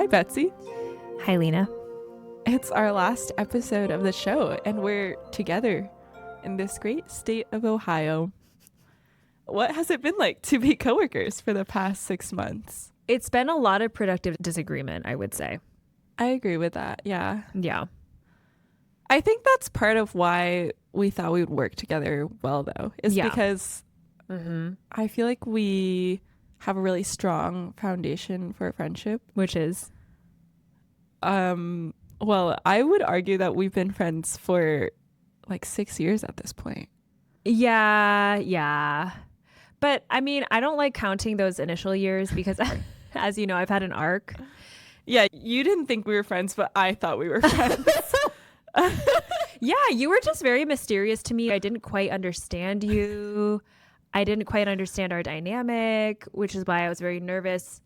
Hi, Betsy. Hi, Lena. It's our last episode of the show, and we're together in this great state of Ohio. What has it been like to be coworkers for the past 6 months? It's been a lot of productive disagreement, I would say. I agree with that. Yeah. Yeah. I think that's part of why we thought we would work together well, though, is because I feel like we have a really strong foundation for a friendship. Which is? Well, I would argue that we've been friends for like 6 years at this point. Yeah. But I mean, I don't like counting those initial years because, as you know, I've had an arc. Yeah, you didn't think we were friends, but I thought we were friends. Yeah, you were just very mysterious to me. I didn't quite understand you. I didn't quite understand our dynamic, which is why I was very nervous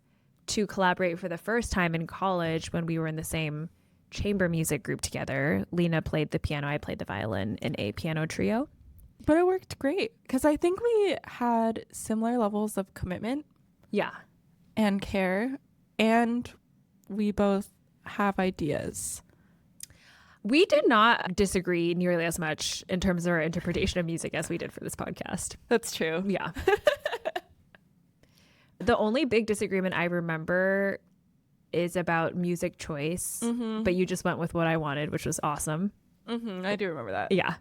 to collaborate for the first time in college when we were in the same chamber music group together. Lena played the piano, I played the violin in a piano trio. But it worked great because I think we had similar levels of commitment. Yeah. And care, and we both have ideas. We did not disagree nearly as much in terms of our interpretation of music as we did for this podcast. That's true. Yeah. The only big disagreement I remember is about music choice, but you just went with what I wanted, which was awesome. I do remember that. Yeah.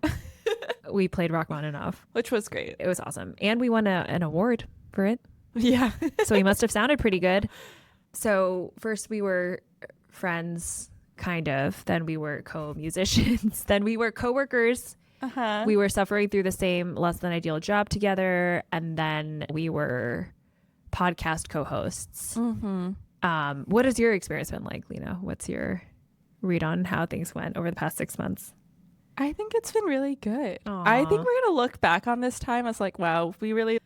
We played Rachmaninoff. Which was great. It was awesome. And we won an award for it. Yeah. So we must have sounded pretty good. So first we were friends, kind of. Then we were co-musicians. Then we were co-workers. We were suffering through the same less than ideal job together. And then we were podcast co-hosts. What has your experience been like, Lena? What's your read on how things went over the past 6 months? I think it's been really good. Aww. I think we're going to look back on this time as like, wow, we really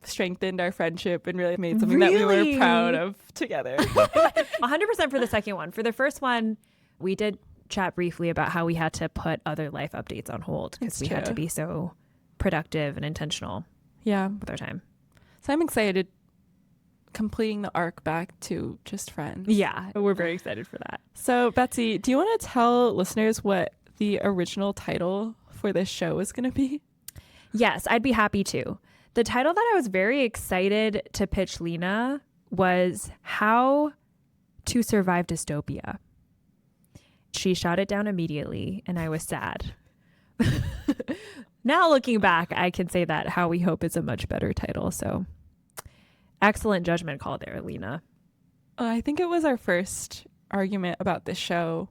strengthened our friendship and really made something that we were proud of together. 100% for the second one. For the first one, we did chat briefly about how we had to put other life updates on hold because we had to be so productive and intentional with our time. So I'm excited completing the arc back to just friends. Yeah, we're very excited for that. So Betsy, do you want to tell listeners what the original title for this show is going to be? Yes, I'd be happy to. The title that I was very excited to pitch Lena was How to Survive Dystopia. She shot it down immediately, and I was sad. Now looking back, I can say that How We Hope is a much better title. So excellent judgment call there, Lena. I think it was our first argument about this show.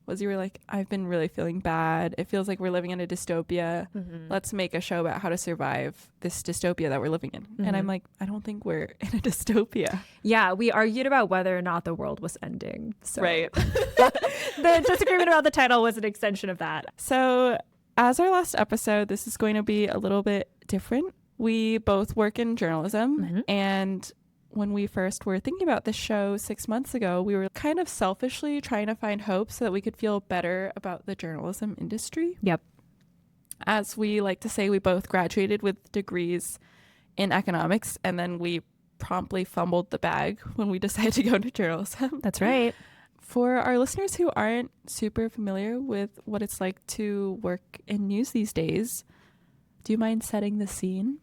Was you were like, I've been really feeling bad. It feels like we're living in a dystopia. Let's make a show about how to survive this dystopia that we're living in. And I'm like, I don't think we're in a dystopia. Yeah, we argued about whether or not the world was ending. So. Right. The disagreement about the title was an extension of that. So as our last episode, this is going to be a little bit different. We both work in journalism, and when we first were thinking about this show 6 months ago, we were kind of selfishly trying to find hope so that we could feel better about the journalism industry. Yep. As we like to say, we both graduated with degrees in economics, and then we promptly fumbled the bag when we decided to go into journalism. That's right. For our listeners who aren't super familiar with what it's like to work in news these days, do you mind setting the scene?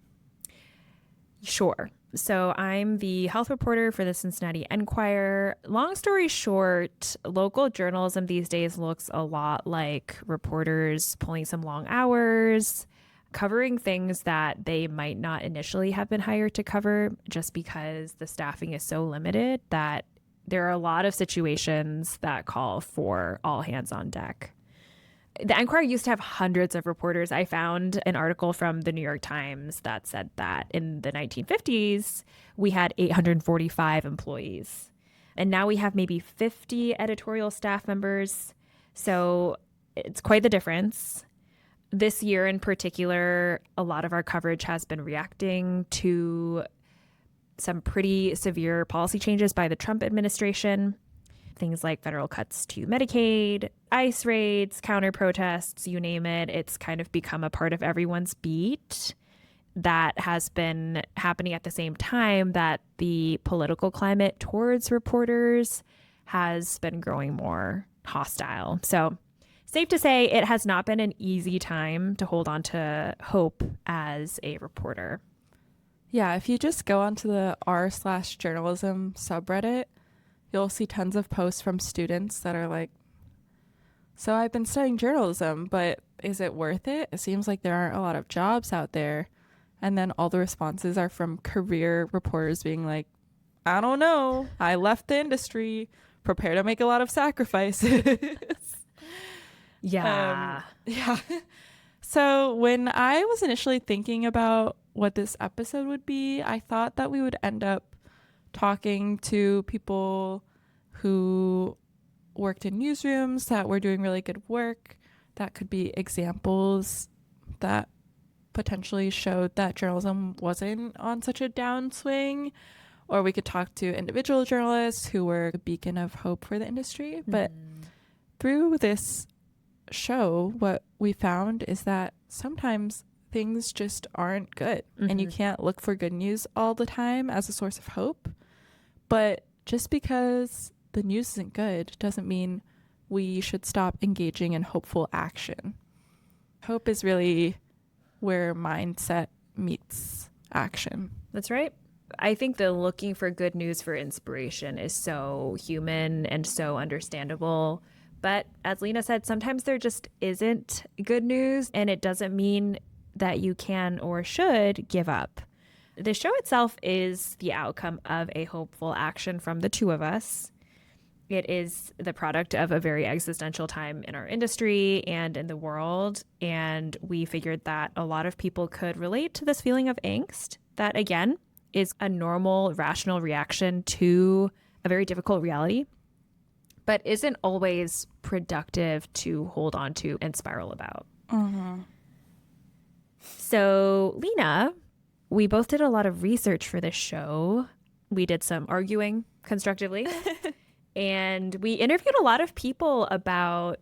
Sure. So I'm the health reporter for the Cincinnati Enquirer. Long story short, local journalism these days looks a lot like reporters pulling some long hours, covering things that they might not initially have been hired to cover just because the staffing is so limited that there are a lot of situations that call for all hands on deck. The Enquirer used to have hundreds of reporters. I found an article from the New York Times that said that in the 1950s, we had 845 employees. And now we have maybe 50 editorial staff members. So it's quite the difference. This year in particular, a lot of our coverage has been reacting to some pretty severe policy changes by the Trump administration. Things like federal cuts to Medicaid, ICE raids, counter protests, you name it. It's kind of become a part of everyone's beat. That has been happening at the same time that the political climate towards reporters has been growing more hostile. So safe to say it has not been an easy time to hold on to hope as a reporter. Yeah, if you just go onto the r/journalism subreddit, you'll see tons of posts from students that are like, so I've been studying journalism, but is it worth it? It seems like there aren't a lot of jobs out there. And then all the responses are from career reporters being like, I don't know. I left the industry, prepare to make a lot of sacrifices. Yeah. Yeah. So when I was initially thinking about what this episode would be, I thought that we would end up talking to people who worked in newsrooms that were doing really good work, that could be examples that potentially showed that journalism wasn't on such a downswing, or we could talk to individual journalists who were a beacon of hope for the industry. But through this show, what we found is that sometimes things just aren't good, and you can't look for good news all the time as a source of hope. But just because the news isn't good doesn't mean we should stop engaging in hopeful action. Hope is really where mindset meets action. That's right. I think the looking for good news for inspiration is so human and so understandable. But as Lena said, sometimes there just isn't good news, and it doesn't mean that you can or should give up. The show itself is the outcome of a hopeful action from the two of us. It is the product of a very existential time in our industry and in the world. And we figured that a lot of people could relate to this feeling of angst that, again, is a normal, rational reaction to a very difficult reality, but isn't always productive to hold on to and spiral about. So, Lena, we both did a lot of research for this show. We did some arguing constructively. And we interviewed a lot of people about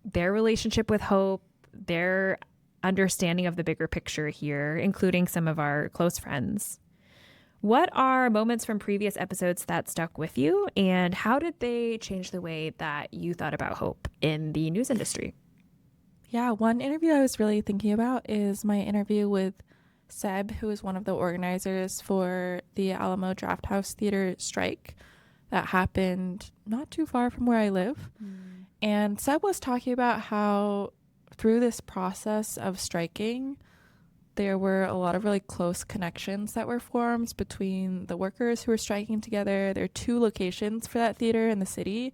their relationship with hope, their understanding of the bigger picture here, including some of our close friends. What are moments from previous episodes that stuck with you, and how did they change the way that you thought about hope in the news industry? Yeah, one interview I was really thinking about is my interview with Seb, who is one of the organizers for the Alamo Drafthouse Theater strike that happened not too far from where I live. And Seb was talking about how through this process of striking, there were a lot of really close connections that were formed between the workers who were striking together. There are 2 locations for that theater in the city,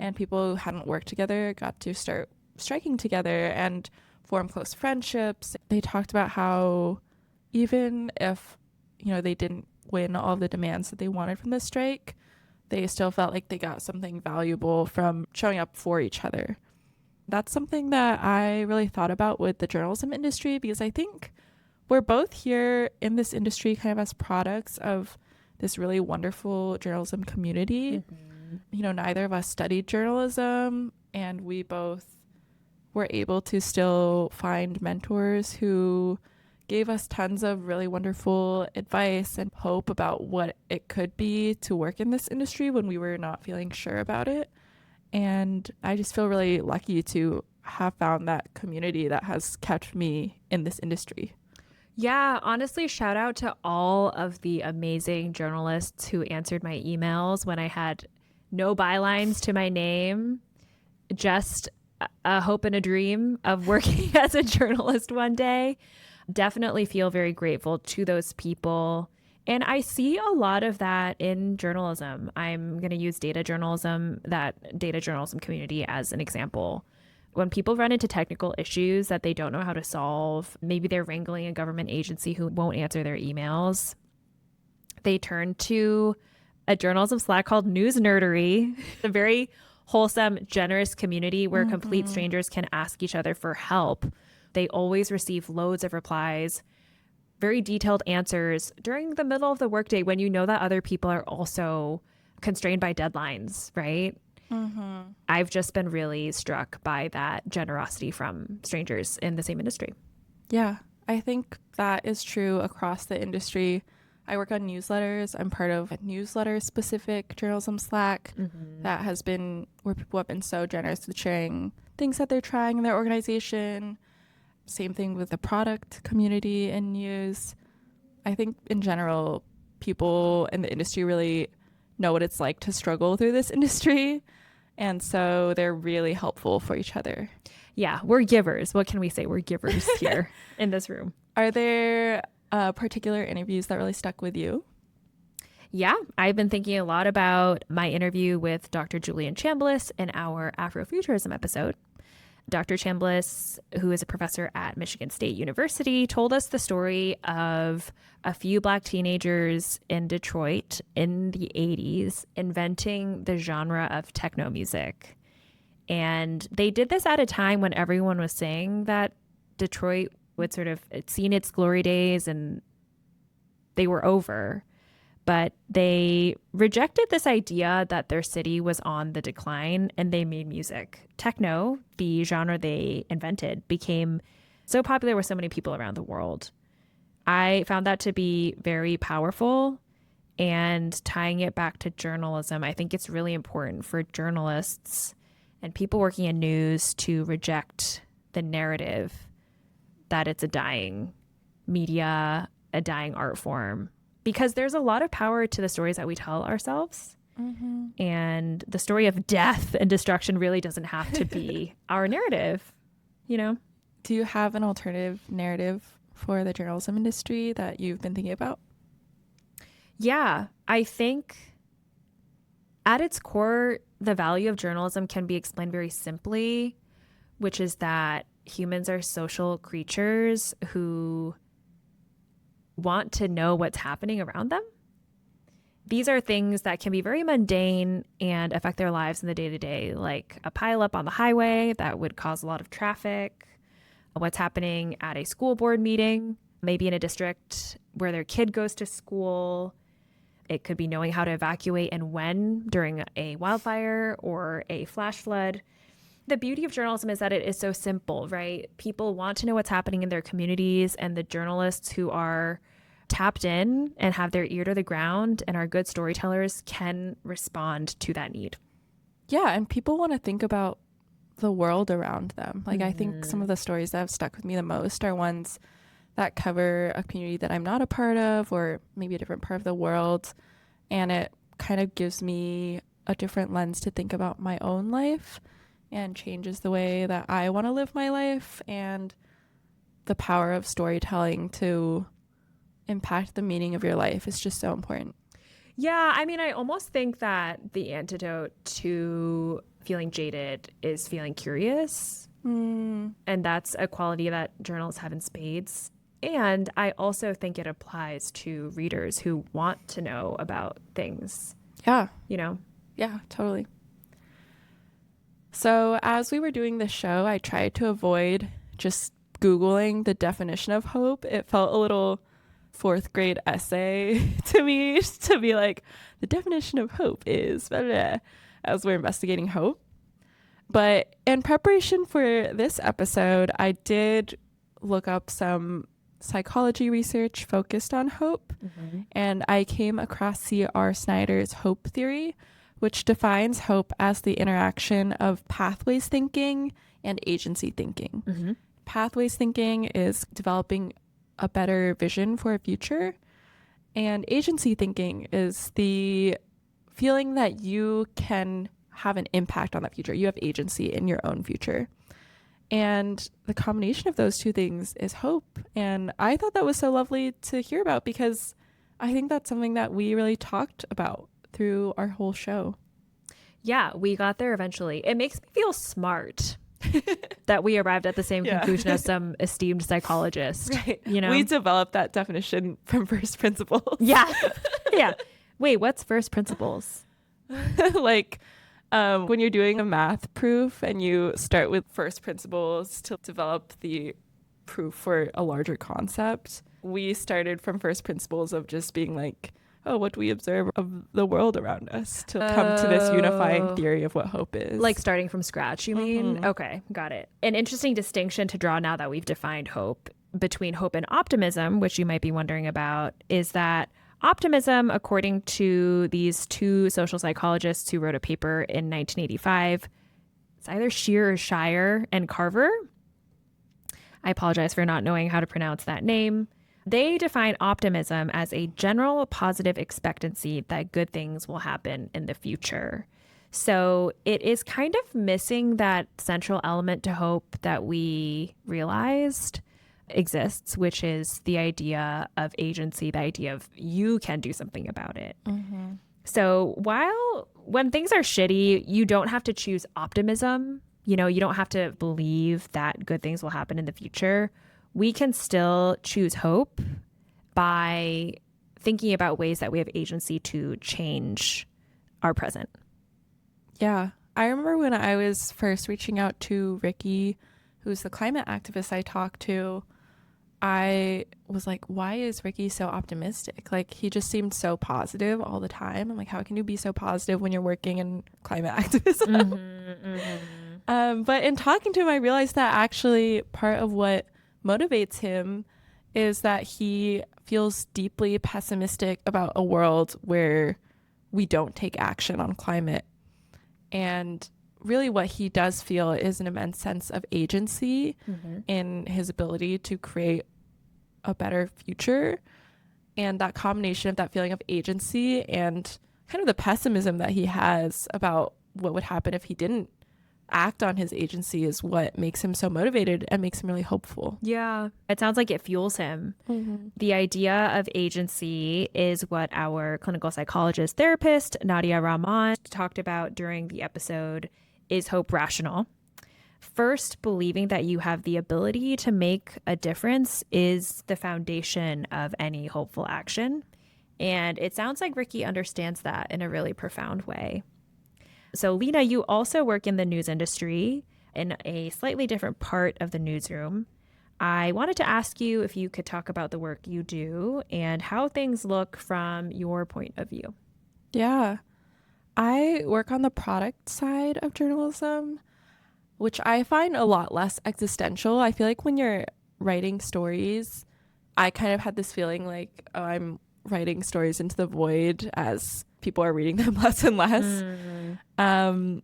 and people who hadn't worked together got to start striking together and form close friendships. They talked about how even if, they didn't win all the demands that they wanted from the strike, they still felt like they got something valuable from showing up for each other. That's something that I really thought about with the journalism industry, because I think we're both here in this industry kind of as products of this really wonderful journalism community. Neither of us studied journalism, and we both were able to still find mentors who gave us tons of really wonderful advice and hope about what it could be to work in this industry when we were not feeling sure about it. And I just feel really lucky to have found that community that has kept me in this industry. Yeah, honestly, shout out to all of the amazing journalists who answered my emails when I had no bylines to my name, just a hope and a dream of working as a journalist one day. Definitely feel very grateful to those people. And I see a lot of that in journalism. I'm going to use that data journalism community as an example. When people run into technical issues that they don't know how to solve, maybe they're wrangling a government agency who won't answer their emails, they turn to a journalism Slack called News Nerdery, a very wholesome, generous community where complete strangers can ask each other for help. They always receive loads of replies, very detailed answers during the middle of the workday when you know that other people are also constrained by deadlines, right? I've just been really struck by that generosity from strangers in the same industry. Yeah, I think that is true across the industry. I work on newsletters. I'm part of a newsletter specific journalism Slack that has been where people have been so generous with sharing things that they're trying in their organization. Same thing with the product community and news. I think in general, people in the industry really know what it's like to struggle through this industry. And so they're really helpful for each other. Yeah, we're givers. What can we say? We're givers here in this room. Are there particular interviews that really stuck with you? Yeah, I've been thinking a lot about my interview with Dr. Julian Chambliss in our Afrofuturism episode. Dr. Chambliss, who is a professor at Michigan State University, told us the story of a few Black teenagers in Detroit in the 80s inventing the genre of techno music. And they did this at a time when everyone was saying that Detroit would sort of seen its glory days and they were over. But they rejected this idea that their city was on the decline and they made music. Techno, the genre they invented, became so popular with so many people around the world. I found that to be very powerful, and tying it back to journalism, I think it's really important for journalists and people working in news to reject the narrative that it's a dying media, a dying art form. Because there's a lot of power to the stories that we tell ourselves. And the story of death and destruction really doesn't have to be our narrative, you know? Do you have an alternative narrative for the journalism industry that you've been thinking about? Yeah, I think at its core, the value of journalism can be explained very simply, which is that humans are social creatures who want to know what's happening around them. These are things that can be very mundane and affect their lives in the day-to-day, like a pileup on the highway that would cause a lot of traffic, what's happening at a school board meeting, maybe in a district where their kid goes to school. It could be knowing how to evacuate and when during a wildfire or a flash flood. The beauty of journalism is that it is so simple, right? People want to know what's happening in their communities, and the journalists who are tapped in and have their ear to the ground and are good storytellers can respond to that need. Yeah, and people want to think about the world around them. Like, I think some of the stories that have stuck with me the most are ones that cover a community that I'm not a part of, or maybe a different part of the world. And it kind of gives me a different lens to think about my own life and changes the way that I want to live my life, and the power of storytelling to impact the meaning of your life is just so important. Yeah, I mean, I almost think that the antidote to feeling jaded is feeling curious. And that's a quality that journalists have in spades. And I also think it applies to readers who want to know about things. Yeah. You know? Yeah, totally. So as we were doing this show, I tried to avoid just Googling the definition of hope. It felt a little fourth grade essay to me to be like, the definition of hope is blah, blah, blah, as we're investigating hope. But in preparation for this episode, I did look up some psychology research focused on hope. And I came across C.R. Snyder's hope theory, which defines hope as the interaction of pathways thinking and agency thinking. Pathways thinking is developing a better vision for a future, and agency thinking is the feeling that you can have an impact on that future. You have agency in your own future. And the combination of those two things is hope. And I thought that was so lovely to hear about, because I think that's something that we really talked about through our whole show. Yeah, we got there eventually. It makes me feel smart that we arrived at the same conclusion as some esteemed psychologist. Right. You know, we developed that definition from first principles. Yeah. Yeah. Wait, what's first principles? Like when you're doing a math proof and you start with first principles to develop the proof for a larger concept. We started from first principles of just being like, oh, what do we observe of the world around us, to come to this unifying theory of what hope is. Like starting from scratch, you mean? Okay, got it. An interesting distinction to draw now that we've defined hope between hope and optimism, which you might be wondering about, is that Optimism, according to these two social psychologists who wrote a paper in 1985, it's either Shear or Shire and Carver. I apologize for not knowing how to pronounce that name. They define optimism as a general positive expectancy that good things will happen in the future. So it is kind of missing that central element to hope that we realized exists, which is the idea of agency, the idea of you can do something about it. Mm-hmm. So when things are shitty, you don't have to choose optimism. You don't have to believe that good things will happen in the future. We can still choose hope by thinking about ways that we have agency to change our present. Yeah. I remember when I was first reaching out to Ricky, who's the climate activist I talked to, I was like, why is Ricky so optimistic? Like, he just seemed so positive all the time. I'm like, how can you be so positive when you're working in climate activism? Mm-hmm, mm-hmm. But in talking to him, I realized that actually part of what motivates him is that he feels deeply pessimistic about a world where we don't take action on climate. And really what he does feel is an immense sense of agency in his ability to create a better future. And that combination of that feeling of agency and kind of the pessimism that he has about what would happen if he didn't act on his agency is what makes him so motivated and makes him really hopeful. Yeah. It sounds like it fuels him. Mm-hmm. The idea of agency is what our clinical psychologist therapist, Nadia Rahman, talked about during the episode, Is Hope Rational? First, believing that you have the ability to make a difference is the foundation of any hopeful action. And it sounds like Ricky understands that in a really profound way. So, Lena, you also work in the news industry in a slightly different part of the newsroom. I wanted to ask you if you could talk about the work you do and how things look from your point of view. Yeah. I work on the product side of journalism, which I find a lot less existential. I feel like when you're writing stories, I kind of had this feeling like, oh, I'm writing stories into the void as people are reading them less and less. Mm-hmm.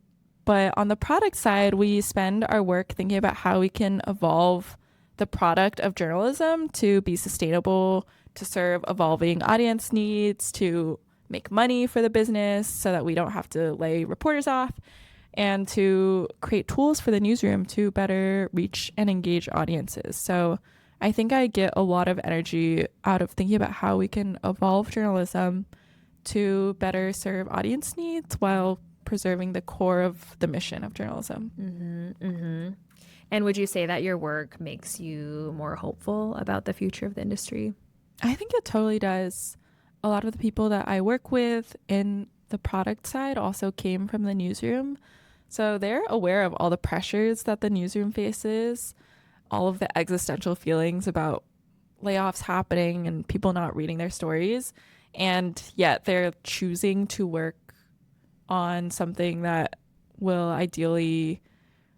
But on the product side, we spend our work thinking about how we can evolve the product of journalism to be sustainable, to serve evolving audience needs, to make money for the business so that we don't have to lay reporters off, and to create tools for the newsroom to better reach and engage audiences. So I think I get a lot of energy out of thinking about how we can evolve journalism to better serve audience needs while preserving the core of the mission of journalism. Mm-hmm, mm-hmm. And would you say that your work makes you more hopeful about the future of the industry? I think it totally does. A lot of the people that I work with in the product side also came from the newsroom. So they're aware of all the pressures that the newsroom faces, all of the existential feelings about layoffs happening and people not reading their stories. And yet they're choosing to work on something that will ideally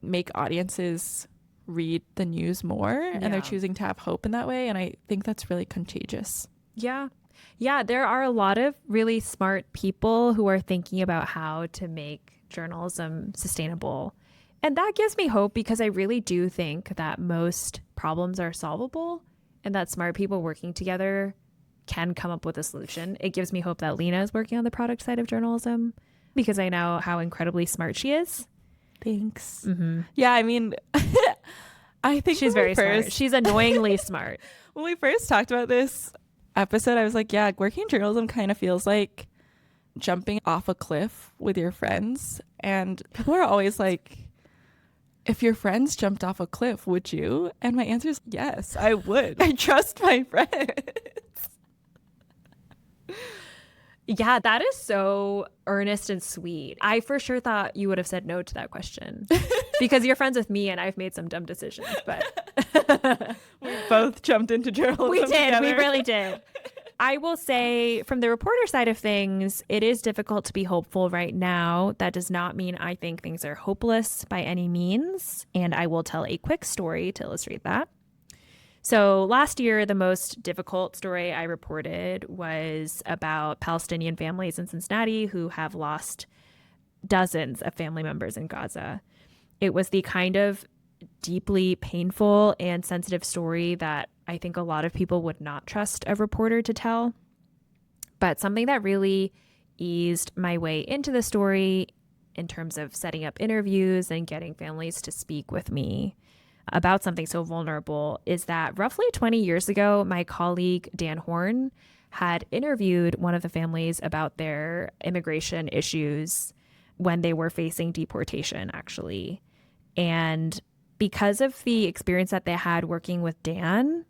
make audiences read the news more. Yeah. And they're choosing to have hope in that way. And I think that's really contagious. Yeah. Yeah, there are a lot of really smart people who are thinking about how to make journalism sustainable. And that gives me hope because I really do think that most problems are solvable and that smart people working together can come up with a solution. It gives me hope that Lena is working on the product side of journalism because I know how incredibly smart she is. Thanks. Mm-hmm. Yeah, I mean, I think she's very smart. She's annoyingly smart. When we first talked about this episode, I was like, yeah, working in journalism kind of feels like jumping off a cliff with your friends. And people are always like, if your friends jumped off a cliff, would you? And my answer is yes, I would. I trust my friends. Yeah, that is so earnest and sweet. I for sure thought you would have said no to that question because you're friends with me and I've made some dumb decisions, but we both jumped into journalism. We did. Together. We really did. I will say from the reporter side of things, it is difficult to be hopeful right now. That does not mean I think things are hopeless by any means. And I will tell a quick story to illustrate that. So last year, the most difficult story I reported was about Palestinian families in Cincinnati who have lost dozens of family members in Gaza. It was the kind of deeply painful and sensitive story that I think a lot of people would not trust a reporter to tell. But something that really eased my way into the story in terms of setting up interviews and getting families to speak with me about something so vulnerable is that roughly 20 years ago, my colleague Dan Horn had interviewed one of the families about their immigration issues when they were facing deportation, actually. And because of the experience that they had working with Dan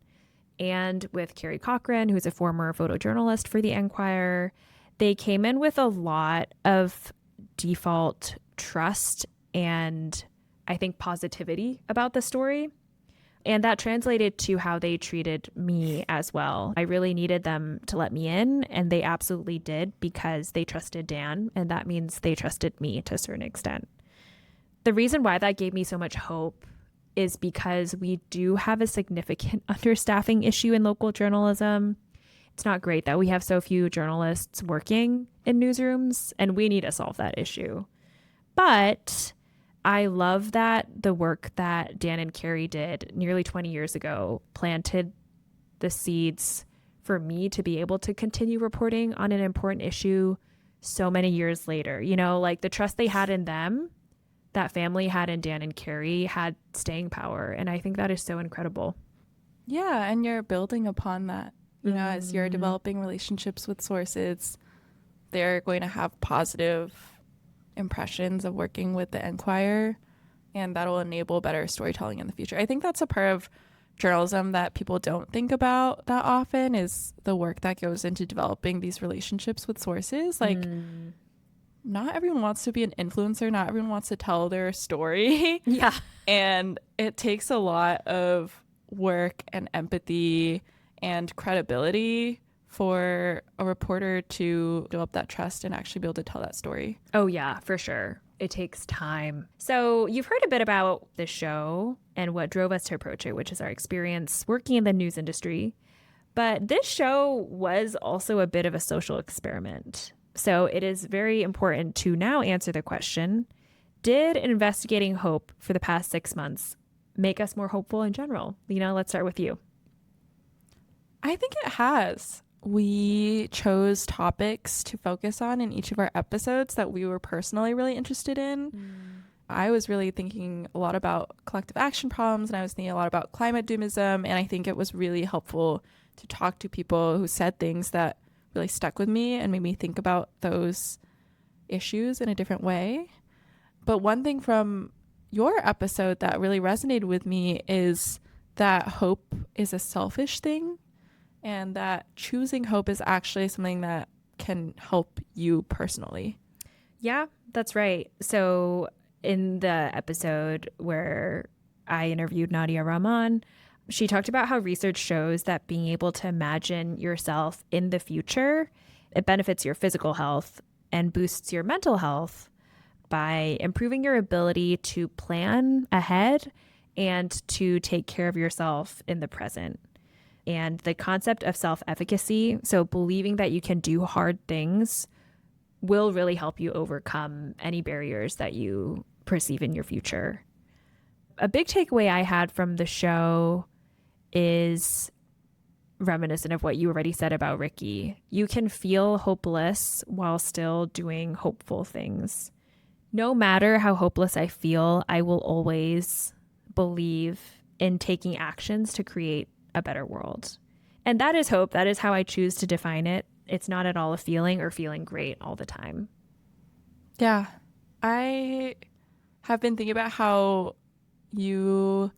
and with Carrie Cochran, who's a former photojournalist for the Enquirer, they came in with a lot of default trust and I think positivity about the story. And that translated to how they treated me as well. I really needed them to let me in, and they absolutely did because they trusted Dan, and that means they trusted me to a certain extent. The reason why that gave me so much hope is because we do have a significant understaffing issue in local journalism. It's not great that we have so few journalists working in newsrooms, and we need to solve that issue. But I love that the work that Dan and Carrie did nearly 20 years ago planted the seeds for me to be able to continue reporting on an important issue so many years later. You know, like the trust they had in them, that family had in Dan and Carrie, had staying power. And I think that is so incredible. Yeah, and you're building upon that. You know, as you're developing relationships with sources, they're going to have positive impressions of working with the Enquirer, and that'll enable better storytelling in the future. I think that's a part of journalism that people don't think about that often, is the work that goes into developing these relationships with sources. Like, not everyone wants to be an influencer. Not everyone wants to tell their story. Yeah. And it takes a lot of work and empathy and credibility for a reporter to develop that trust and actually be able to tell that story. Oh, yeah, for sure. It takes time. So you've heard a bit about the show and what drove us to approach it, which is our experience working in the news industry. But this show was also a bit of a social experiment. So it is very important to now answer the question, did investigating hope for the past 6 months make us more hopeful in general? Lena, let's start with you. I think it has. We chose topics to focus on in each of our episodes that we were personally really interested in. I was really thinking a lot about collective action problems, and I was thinking a lot about climate doomism, and I think it was really helpful to talk to people who said things that really stuck with me and made me think about those issues in a different way. But one thing from your episode that really resonated with me is that hope is a selfish thing, and that choosing hope is actually something that can help you personally. Yeah, that's right. So in the episode where I interviewed Nadia Rahman, she talked about how research shows that being able to imagine yourself in the future, it benefits your physical health and boosts your mental health by improving your ability to plan ahead and to take care of yourself in the present. And the concept of self-efficacy, so believing that you can do hard things, will really help you overcome any barriers that you perceive in your future. A big takeaway I had from the show is reminiscent of what you already said about Ricky. You can feel hopeless while still doing hopeful things. No matter how hopeless I feel, I will always believe in taking actions to create a better world. And that is hope. That is how I choose to define it. It's not at all a feeling or feeling great all the time. Yeah. I have been thinking about how you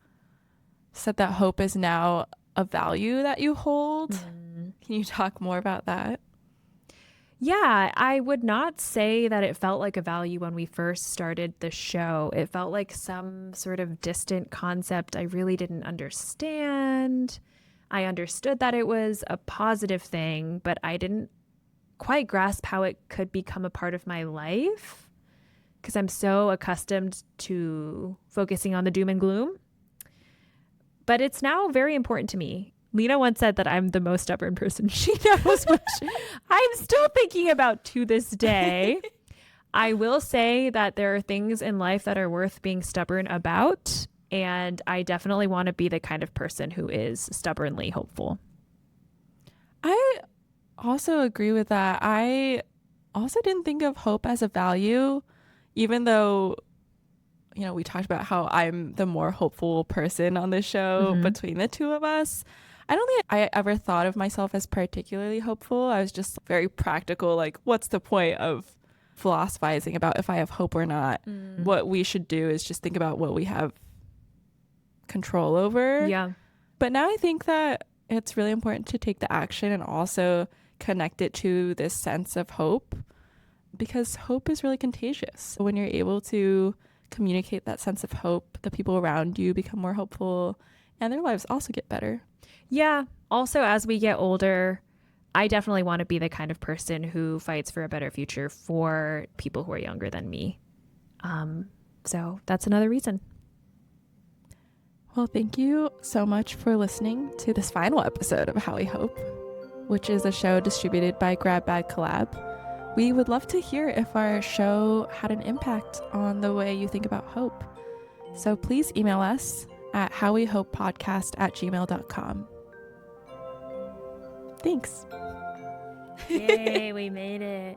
said that hope is now a value that you hold. Can you talk more about that? Yeah, I would not say that it felt like a value when we first started the show. It felt like some sort of distant concept I really didn't understand. I understood that it was a positive thing, but I didn't quite grasp how it could become a part of my life because I'm so accustomed to focusing on the doom and gloom. but it's now very important to me. Lena once said that I'm the most stubborn person she knows, which I'm still thinking about to this day. I will say that there are things in life that are worth being stubborn about, and I definitely want to be the kind of person who is stubbornly hopeful. I also agree with that. I also didn't think of hope as a value, even though, you know, we talked about how I'm the more hopeful person on the show between the two of us. I don't think I ever thought of myself as particularly hopeful. I was just very practical, like, what's the point of philosophizing about if I have hope or not? What we should do is just think about what we have control over. Yeah. But now I think that it's really important to take the action and also connect it to this sense of hope, because hope is really contagious. When you're able to communicate that sense of hope, the people around you become more hopeful and their lives also get better. Yeah. Also, as we get older, I definitely want to be the kind of person who fights for a better future for people who are younger than me. So that's another reason. Well, thank you so much for listening to this final episode of How We Hope, which is a show distributed by Grab Bag Collab. We would love to hear if our show had an impact on the way you think about hope. So please email us at howwehopepodcast@gmail.com. Thanks. Yay, we made it.